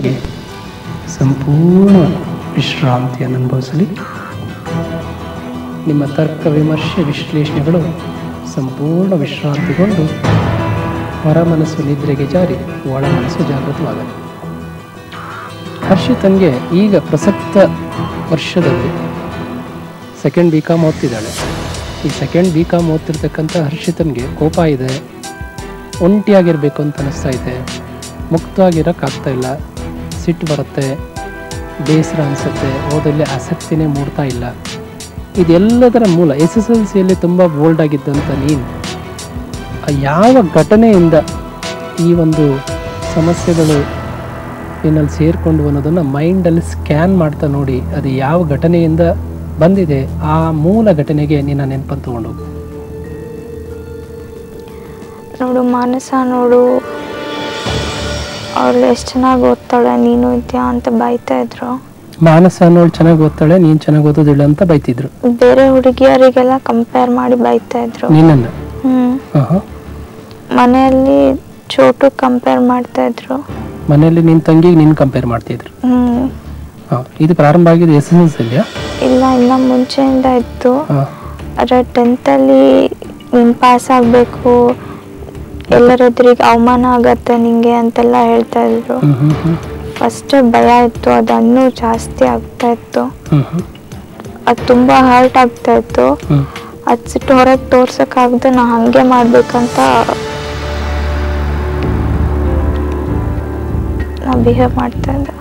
ಗೆ ಸಂಪೂರ್ಣ ವಿಶ್ರಾಂತಿಯನ್ನು ಅನುಭವಿಸಲಿ. ನಿಮ್ಮ ತರ್ಕ ವಿಮರ್ಶೆ ವಿಶ್ಲೇಷಣೆಗಳು ಸಂಪೂರ್ಣ ವಿಶ್ರಾಂತಿಗೊಂಡು ಹೊರ ಮನಸ್ಸು ನಿದ್ರೆಗೆ ಜಾರಿ ಒಳ ಮನಸ್ಸು ಜಾಗೃತವಾಗಲಿ. ಹರ್ಷಿತನ್ಗೆ ಈಗ ಪ್ರಸಕ್ತ ವರ್ಷದಲ್ಲಿ ಸೆಕೆಂಡ್ BCom ಓದ್ತಿದ್ದಾಳೆ. ಈ ಸೆಕೆಂಡ್ BCom ಓದ್ತಿರ್ತಕ್ಕಂಥ ಹರ್ಷಿತನ್ಗೆ ಕೋಪ ಇದೆ, ಒಂಟಿಯಾಗಿರಬೇಕು ಅಂತ ಅನಿಸ್ತಾ ಇದೆ, ಮುಕ್ತವಾಗಿರೋಕ್ಕಾಗ್ತಾ ಇಲ್ಲ, ಸಿಟ್ಟು ಬರುತ್ತೆ, ಬೇಸರ ಅನಿಸುತ್ತೆ, ಓದಲ್ಲಿ ಆಸಕ್ತಿನೇ ಮೂಡ್ತಾ ಇಲ್ಲ. ಇದೆಲ್ಲದರ ಮೂಲ SSLCಯಲ್ಲಿ ತುಂಬ ಬೋಲ್ಡ್ ಆಗಿದ್ದಂಥ ನೀನು ಯಾವ ಘಟನೆಯಿಂದ ಈ ಒಂದು ಸಮಸ್ಯೆಗಳು ನಿನ್ನಲ್ಲಿ ಸೇರಿಕೊಂಡು ಅನ್ನೋದನ್ನು ಮೈಂಡಲ್ಲಿ ಸ್ಕ್ಯಾನ್ ಮಾಡ್ತಾ ನೋಡಿ, ಅದು ಯಾವ ಘಟನೆಯಿಂದ ಬಂದಿದೆ ಆ ಮೂಲ ಘಟನೆಗೆ ನಿನ್ನ ನೆನಪನ್ನು ತಗೊಂಡು ನೋಡು. ಮಾನಸ ನೋಡು, ಅವಳು ಎಷ್ಟು ಚೆನ್ನಾಗಿ ಓದ್ತಾಳೆ, ನೀನು ಇದೆಯಾ ಅಂತ ಬೈತಾ ಇದ್ರು. ಮಾನಸ ಅನ್ನೋಳು ಚೆನ್ನಾಗಿ ಓದ್ತಾಳೆ, ನೀನು ಚೆನ್ನಾಗಿ ಓದೋದಿಲ್ಲ ಅಂತ ಬೈತಿದ್ರು. ಬೇರೆ ಹುಡುಗಿಯರಿಗೆಲ್ಲ ಕಂಪೇರ್ ಮಾಡಿ ಬೈತಾ ಇದ್ರು ನಿನ್ನನ್ನು. ಮನೆಯಲ್ಲಿ ಚೋಟು ಕಂಪೇರ್ ಮಾಡ್ತಾ ಇದ್ರು. ಮನೆಯಲ್ಲಿ ನಿನ್ನ ತಂಗಿಗೆ ನೀನು ಕಂಪೇರ್ ಮಾಡ್ತಿದ್ರು. ಇದು ಪ್ರಾರಂಭ ಆಗಿದೆ SSLCಯಲ್ಲಿ? ಇಲ್ಲ, ಇನ್ನ ಮುಂಚೆಯಿಂದ ಇತ್ತು. ಆದರೆ 10th ನೀನು ಪಾಸ್ ಆಗಬೇಕು, ಎಲ್ಲರದ್ರಿಗೆ ಅವಮಾನ ಆಗತ್ತೆ ನಿಂಗೆ ಅಂತೆಲ್ಲ ಹೇಳ್ತಾ ಇದ್ರು. ಫಸ್ಟ್ ಭಯ ಇತ್ತು, ಅದನ್ನು ಜಾಸ್ತಿ ಆಗ್ತಾ ಇತ್ತು. ಅದು ತುಂಬ ಹರ್ಟ್ ಆಗ್ತಾ ಇತ್ತು. ಅದು ಸಿಟ್ಟು ಹೊರಗೆ ತೋರ್ಸೋಕ್ಕಾಗದೆ ನಾ ಹಾಗೆ ಮಾಡ್ಬೇಕಂತ ನಾ ಬಿಹೇವ್ ಮಾಡ್ತಾ ಇದ್ದೆ.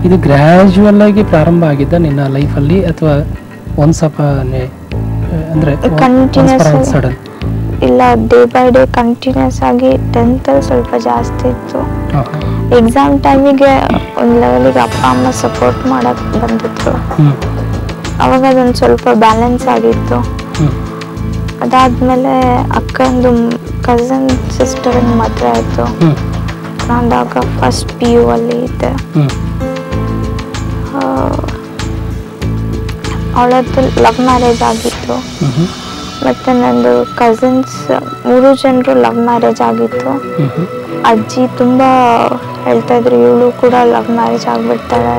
ಇದು ಗ್ರ್ಯಾಜುವಲ್ ಆಗಿ ಪ್ರಾರಂಭ ಆಗಿದ್ದ ನಿನ್ನ ಲೈಫಲ್ಲಿ ಅಥವಾ ಒಂದು ಸ್ವಲ್ಪ ಅಂದರೆ ಕಂಟಿನ್ಯೂಸ್? ಇಲ್ಲ, ಡೇ ಬೈ ಡೇ ಕಂಟಿನ್ಯೂಸ್ ಆಗಿ 10th ಸ್ವಲ್ಪ ಜಾಸ್ತಿ ಇತ್ತು. ಎಕ್ಸಾಮ್ ಟೈಮಿಗೆ ಒಂದು ಲೆವೆಲಿಗೆ ಅಪ್ಪ ಅಮ್ಮ ಸಪೋರ್ಟ್ ಮಾಡಕ್ಕೆ ಬಂದಿದ್ರು. ಅವಾಗ ಅದೊಂದು ಸ್ವಲ್ಪ ಬ್ಯಾಲೆನ್ಸ್ ಆಗಿತ್ತು. ಅದಾದ್ಮೇಲೆ ಅಕ್ಕಂದು ಕಸಿನ್ ಸಿಸ್ಟರ್ ಮದುವೆ ಆಯಿತು. ನಾನಾಗ ಫಸ್ಟ್ PU ಅಲ್ಲಿ ಇದ್ದೆ. ಅವಳದ್ದು ಲವ್ ಮ್ಯಾರೇಜ್ ಆಗಿತ್ತು. ಮತ್ತು ನಂದು ಕಸಿನ್ಸ್ 3 ಜನರು ಲವ್ ಮ್ಯಾರೇಜ್ ಆಗಿತ್ತು. ಅಜ್ಜಿ ತುಂಬ ಹೇಳ್ತಾ ಇದ್ರು, ಇವಳು ಕೂಡ ಲವ್ ಮ್ಯಾರೇಜ್ ಆಗಿಬಿಡ್ತಾಳೆ.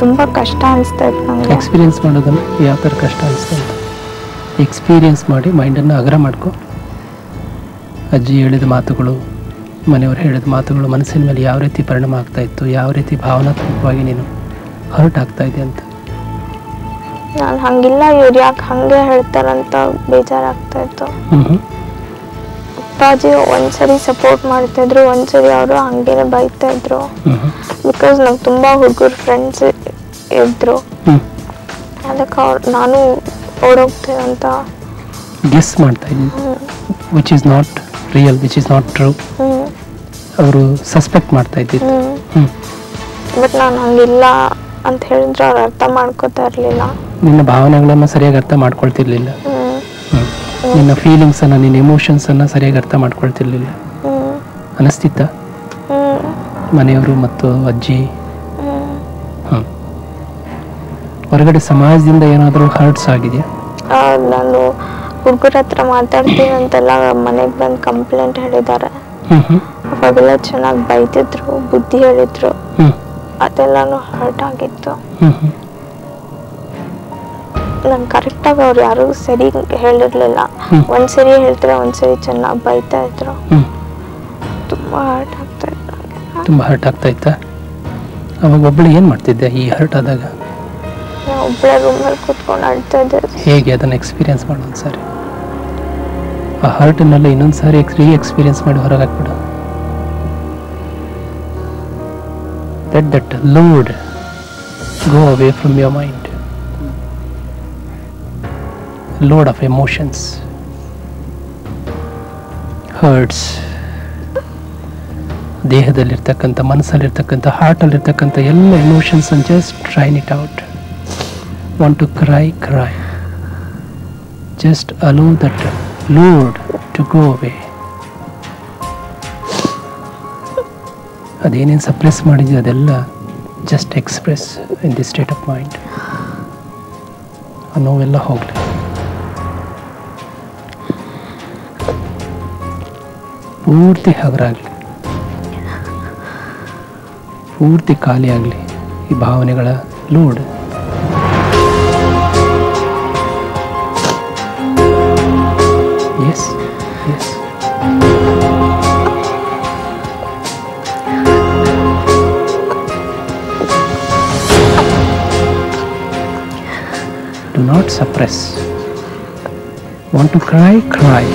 ತುಂಬ ಕಷ್ಟ ಅನಿಸ್ತಾ ಇತ್ತು ನನಗೆ. ಎಕ್ಸ್ಪೀರಿಯನ್ಸ್ ಮಾಡೋದನ್ನು ಯಾವ ಥರ ಕಷ್ಟ ಅನಿಸ್ತಾ ಇತ್ತು? ಎಕ್ಸ್ಪೀರಿಯನ್ಸ್ ಮಾಡಿ ಮೈಂಡನ್ನು ಅಗ್ರ ಮಾಡ್ಕೊ. ಅಜ್ಜಿ ಹೇಳಿದ ಮಾತುಗಳು, ಮನೆಯವರು ಹೇಳಿದ ಮಾತುಗಳು ಮನಸ್ಸಿನ ಮೇಲೆ ಯಾವ ರೀತಿ ಪರಿಣಾಮ ಆಗ್ತಾ ಇತ್ತು, ಯಾವ ರೀತಿ ಭಾವನಾತ್ಮಕವಾಗಿ ನೀನು ಹರ್ಟ್ ಆಗ್ತಾ ಇದೆ ಅಂತ. ನಾನು ಹಂಗಿಲ್ಲ, ಇವ್ರು ಯಾಕೆ ಹಂಗೆ ಹೇಳ್ತಾರಂತ ಬೇಜಾರಾಗ್ತಾ ಇತ್ತು. ಅಪ್ಪಾಜಿ ಒಂದ್ಸರಿ ಸಪೋರ್ಟ್ ಮಾಡ್ತಾ ಇದ್ರು, ಒಂದ್ಸರಿ ಅವರು ಹಂಗೇನೆ ಬೈತಾ ಇದ್ರು. ಬಿಕಾಸ್ ನಂಗೆ ತುಂಬ ಹುಡುಗರು ಫ್ರೆಂಡ್ಸ್ ಇದ್ರು. ಅದಕ್ಕೆ ನಾನು ಓಡೋಗ್ತೇನೆ ಅಂತ ಗೆಸ್ ಮಾಡ್ತಾ ಇದ್ದೀನಿ. Which is not real, which is not true. ಅವರು ಸಸ್ಪೆಕ್ಟ್ ಮಾಡ್ತಾ ಇದ್ದಿದ್ದು. ಬಟ್ ನಾನು ಹಂಗಿಲ್ಲ ಅಂತ ಹೇಳಿದ್ರೆ ಅವ್ರು ಅರ್ಥ ಮಾಡ್ಕೋತಾ ಇರಲಿಲ್ಲ. ನಿನ್ನ ಭಾವನೆಗಳನ್ನು ಸರಿಯಾಗಿ ಅರ್ಥ ಮಾಡ್ಕೊಳ್ತಿರ್ಲಿಲ್ಲ. ನಿನ್ನ ಫೀಲಿಂಗ್ಸನ್ನು, ನಿನ್ನ ಎಮೋಷನ್ಸನ್ನು ಸರಿಯಾಗಿ ಅರ್ಥ ಮಾಡ್ಕೊಳ್ತಿರ್ಲಿಲ್ಲ ಅನಿಸ್ತಿತ್ತ? ಮನೆಯವರು ಮತ್ತು ಅಜ್ಜಿ. ಹೊರಗಡೆ ಸಮಾಜದಿಂದ ಏನಾದರೂ ಹರ್ಟ್ಸ್ ಆಗಿದೆಯಾ? ನಾನು ಹುಡುಗರ ಹತ್ರ ಮಾತಾಡ್ತೀನಿ ಅಂತೆಲ್ಲ ಮನೆಗೆ ಬಂದು ಕಂಪ್ಲೇಂಟ್ ಹೇಳಿದ್ದಾರೆ. ಅವಾಗೆಲ್ಲ ಚೆನ್ನಾಗಿ ಬೈತಿದ್ರು, ಬುದ್ಧಿ ಹೇಳಿದ್ರು. ಅದೆಲ್ಲಾನು ಹರ್ಟ್ ಆಗಿತ್ತು. ನಂಗೆ ಕರೆಕ್ಟಾಗಿ ಅವ್ರು ಯಾರು ಸರಿ ಹೇಳಿರ್ಲಿಲ್ಲ. ಒಂದ್ಸರಿ ಹೇಳ್ತಾರೆ, ಒಂದ್ಸರಿ ಚೆನ್ನಾಗಿ ಬೈತಾ ಇದ್ರು. ತುಂಬ ಹರ್ಟ್ ಆಗ್ತಾ ಇತ್ತು. ತುಂಬ ಹರ್ಟ್ ಆಗ್ತಾ ಇತ್ತಾ? ಅವಾಗ ಒಬ್ಬಳು ಏನು ಮಾಡ್ತಿದ್ದೆ ಈ ಹರ್ಟ್ ಆದಾಗ? ಒಬ್ಬಳೆ ರೂಮಲ್ಲಿ ಕೂತ್ಕೊಂಡು ಅಳ್ತಾ ಇದ್ದೆ. ಹೇಗೆ ಅದನ್ನು ಎಕ್ಸ್ಪೀರಿಯನ್ಸ್ ಮಾಡು ಒಂದ್ಸಾರಿ. ಆ ಹರ್ಟನ್ನೆಲ್ಲ ಇನ್ನೊಂದು ಸಾರಿ ಎಕ್ಸ್ಪೀರಿಯನ್ಸ್ ಮಾಡಿ ಹೊರಗೆ ಹಾಕ್ಬಿಡು. Let that load go away from your mind. Load of emotions, hurts, ದೇಹದಲ್ಲಿರ್ತಕ್ಕಂಥ, ಮನಸ್ಸಲ್ಲಿರ್ತಕ್ಕಂಥ, ಹಾರ್ಟಲ್ಲಿರ್ತಕ್ಕಂಥ ಎಲ್ಲ ಎಮೋಷನ್ಸ್ ಅನ್ನು just drain it out. Want to cry, cry. Just allow that load to go away. ಅದೇನೇನು ಸಪ್ರೆಸ್ ಮಾಡಿದ್ವಿ ಅದೆಲ್ಲ just express in the state of mind. ಆ ನೋವೆಲ್ಲ ಹೋಗಲಿ. ಪೂರ್ತಿ ಹಗರಾಗಲಿ, ಪೂರ್ತಿ ಖಾಲಿ ಆಗಲಿ ಈ ಭಾವನೆಗಳ load. Yes yes. Do not suppress. Want to cry? Cry.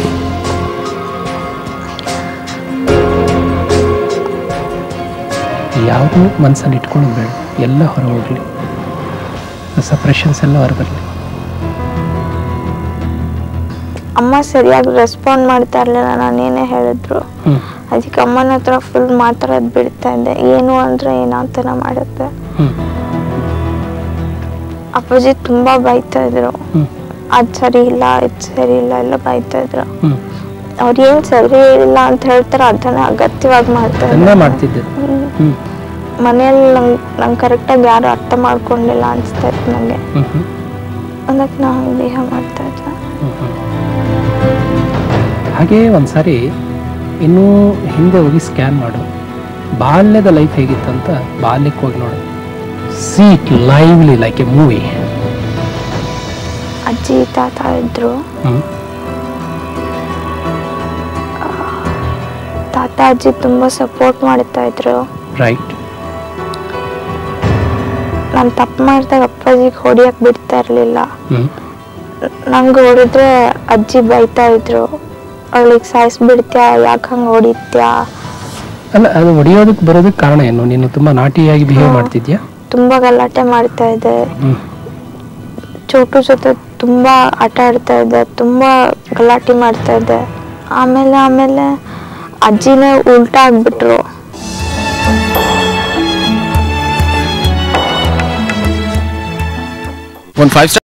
ಯಾವುದೂ ಮನಸ್ಸಲ್ಲಿ ಇಟ್ಕೊಂಡು ಬೇಡ, ಎಲ್ಲ ಹೊರ ಹೋಗಲಿ, ಸಪ್ರೆಷನ್ಸ್ ಎಲ್ಲ ಹೊರಬರಲಿ. ಅಮ್ಮ ಸರಿಯಾಗಿ ರೆಸ್ಪಾಂಡ್ ಮಾಡ್ತಾ ಇರಲಿಲ್ಲ, ನಾನೇನೇ ಹೇಳಿದ್ರು. ಅದಕ್ಕೆ ಅಮ್ಮನ ಹತ್ರ ಫುಲ್ ಮಾತಾಡೋದು ಬಿಡ್ತಾ ಇದ್ದೆ. ಏನು ಅಂದರೆ ಏನಂತನ ಮಾಡುತ್ತೆ. ಅಪ್ಪಾಜಿ ತುಂಬ ಬೈತಾ ಇದ್ರು, ಅದು ಸರಿ ಇಲ್ಲ, ಇದು ಸರಿ ಇಲ್ಲ ಎಲ್ಲ ಬೈತಾ ಇದ್ರು. ಅವ್ರು ಏನು ಸರಿ ಇಲ್ಲ ಅಂತ ಹೇಳ್ತಾರೆ ಅದನ್ನ ಅಗತ್ಯವಾಗಿ ಮಾಡ್ತಿದ್ದೆ. ಮನೆಯಲ್ಲಿ ನಂಗೆ ಕರೆಕ್ಟಾಗಿ ಯಾರು ಅರ್ಥ ಮಾಡ್ಕೊಂಡಿಲ್ಲ ಅನಿಸ್ತಾ ಇತ್ತು ನನಗೆ. ಅದಕ್ಕೆ ನಾನು ಬಿಹೇವ್ ಮಾಡ್ತಾ ಇದ್ದೆ. ಹಾಗೇ ಒಂದ್ಸಾರಿ ಇನ್ನೂ ಹಿಂದೆ ಹೋಗಿ ಸ್ಕ್ಯಾನ್ ಮಾಡು, ಬಾಲ್ಯದ ಲೈಫ್ ಹೇಗಿತ್ತಂತ ಬಾಲ್ಯಕ್ಕೆ ಹೋಗಿ ನೋಡು. See it lively like a movie. ಅಜ್ಜಿ ತಾತ ಇದ್ರು. ತಾತ ಅಜ್ಜಿ ತುಂಬಾ ಸಪೋರ್ಟ್ ಮಾಡ್ತಾ ಇದ್ರು. ರೈಟ್. ನಾನು ತಪ್ಪು ಮಾಡಿದಾಗ ಅಪ್ಪಾಜಿಗೆ ಹೊಡಿಯಕ್ಕೆ ಬಿಡ್ತಾ ಇರಲಿಲ್ಲ. ನಂಗೆ ಹೊಡೆದ್ರೆ ಅಜ್ಜಿ ಬೈತಾ ಇದ್ರು, ಅವಳಿಗೆ ಸಾಯಿಸ್ಬಿಡ್ತ್ಯಾ, ಯಾಕೆ ಹಂಗೆ ಹೊಡಿತ್ಯಾ. ಅಲ್ಲ, ಅದು ಹೊಡಿಯೋದಕ್ಕೆ ಬರೋದಕ್ಕೆ ಕಾರಣ ಏನು? ನೀನು ತುಂಬಾ ನಾಟಿಯಾಗಿ ಬಿಹೇವ್ ಮಾಡ್ತಿದ್ಯಾ? ತುಂಬಾ ಗಲಾಟೆ ಮಾಡ್ತಾ ಇದ್ದೆ, ಚೋಟು ಜೊತೆ ತುಂಬಾ ಆಟ ಆಡ್ತಾ ಇದ್ದೆ, ತುಂಬಾ ಗಲಾಟೆ ಮಾಡ್ತಾ ಇದ್ದೆ. ಆಮೇಲೆ ಅಜ್ಜಿನೇ ಉಲ್ಟಾ ಆಗ್ಬಿಟ್ರು. ಒಂದು 5 ಸ್ಟಾರ್